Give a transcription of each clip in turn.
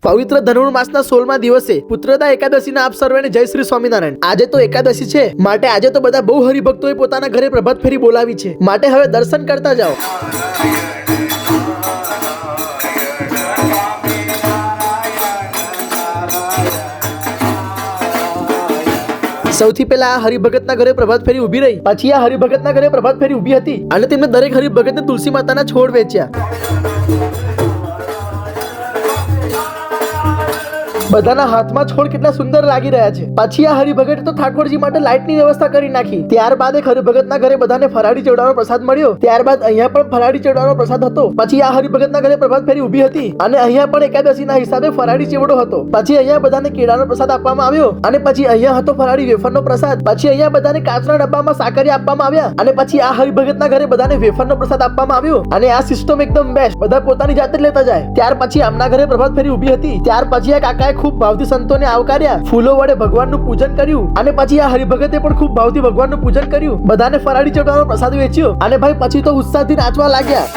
પવિત્ર ધનુર્માસના 16મા દિવસે પુત્રદા એકાદશીના આપ સર્વેને જય શ્રી સ્વામિનારાયણ। આજે તો એકાદશી છે, માટે આજે તો બધા બહુ હરિભક્તોએ પોતાના ઘરે પ્રભાત ફેરી બોલાવી છે, માટે હવે દર્શન કરતા જાઓ। સૌથી પહેલા આ હરિભગતના ઘરે પ્રભાત ફેરી ઊભી રહી, પછી આ હરિભગતના ઘરે પ્રભાત ફેરી ઊભી હતી અને તેમને દરેક હરિભગતને તુલસી માતાના છોડ વેચ્યા। બધાના હાથમાં છોડ કેટલા સુંદર લાગી રહ્યા છે। પછી આ હરિભગત તો ઠાકોરજી માટે લાઇટની વ્યવસ્થા કરી નાખી। ત્યારબાદ એક હરિભગતના ઘરે બધાને ફરાળી ચેવડાનો પ્રસાદ મળ્યો। ત્યારબાદ અહીંયા પણ ફરાળી ચેવડાનો પ્રસાદ હતો। પછી આ હરિભગતના ઘરે પ્રભાત ફેરી ઊભી હતી અને અહીંયા પણ એકાદશીના હિસાબે ફરાળી ચેવડો હતો। પછી અહીંયા બધાને કેળાનો પ્રસાદ આપવામાં આવ્યો અને પછી અહીંયા હતો ફરાળી વેફરનો પ્રસાદ। પછી અહીંયા બધાને કાચના ડબ્બામાં સાકરિયા આપવામાં આવ્યા અને પછી આ હરિભગતના ઘરે બધાને વેફરનો પ્રસાદ આપવામાં આવ્યો અને આ સિસ્ટમ એકદમ બેસ્ટ, બધા પોતાની જાતે જ લેતા જાય। ત્યાર પછી આમના ઘરે પ્રભાત ફેરી ઊભી હતી। ત્યાર પછી આ કાકાએ ખૂબ ભાવથી સંતોને આવકાર્યા, ફૂલો વડે ભગવાનનું પૂજન કર્યું અને પછી આ હરિભગતે પણ ખૂબ ભાવથી ભગવાનનું પૂજન કર્યું। બધાને ફરાળી ચેવડાનો પ્રસાદ વેચ્યો અને ભાઈ પછી તો ઉત્સાહથી નાચવા લાગ્યા।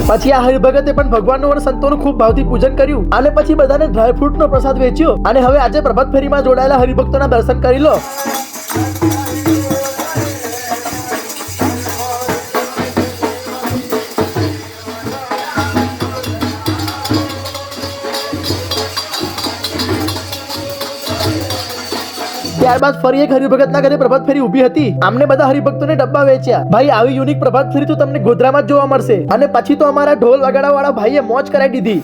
પછી આ હરિભગતે પણ ભગવાનનું અને સંતોનું ખૂબ ભાવથી પૂજન કર્યું અને પછી બધાને ડ્રાયફ્રૂટનો પ્રસાદ વેચ્યો અને હવે આજે પ્રભાત ફેરીમાં જોડાયેલા હરિભક્તોના દર્શન કરી લો। ત્યારબાદ ફરી એક હરિભગતના ઘરે પ્રભાત ફેરી ઊભી હતી। આમને બધા હરિભક્તોને ડબ્બા વેચ્યા। ભાઈ આવી યુનિક પ્રભાત ફેરી તો તમને ગોધરામાં જ જોવા મળશે। અને પછી તો અમારા ઢોલ વગાડવા વાળા ભાઈએ મોજ કરાવી દીધી।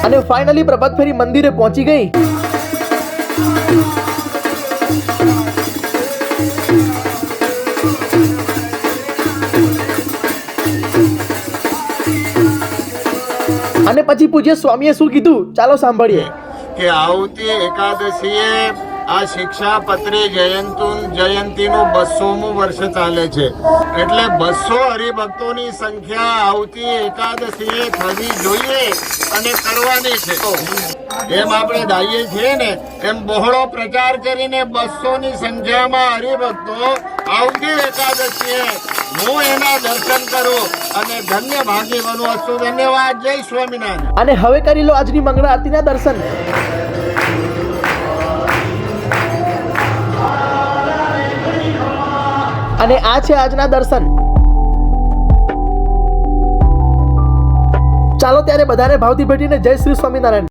અને ફાઇનલી પ્રભાત ફેરી મંદિરે પહોંચી ગઈ। અને પછી પૂજ્ય સ્વામીએ શું કીધું ચાલો સાંભળીએ કે આવતી એકાદશીએ આ શિક્ષાપત્રી જયંતીનું 200મું વર્ષ ચાલે છે, એટલે 200 હરિભક્તોની સંખ્યા આવતી એકાદશીએ થવી જોઈએ અને કરવાની છે। એમ આપણે દાઈએ છીએ ને એમ બહોળો પ્રચાર કરીને 200ની સંખ્યામાં હરિભક્તો આવતી એકાદશીએ હું એના દર્શન કરું અને ધન્ય ભાગી બનવું। અસ્તુ ધન્યવાદ। જય સ્વામિનારાયણ। અને હવે કરી લો આજની મંગળા આરતીના દર્શન। અને આ છે આજના દર્શન। ચાલો ત્યારે બધાને ભાવથી ભેટીને જય શ્રી સ્વામિનારાયણ।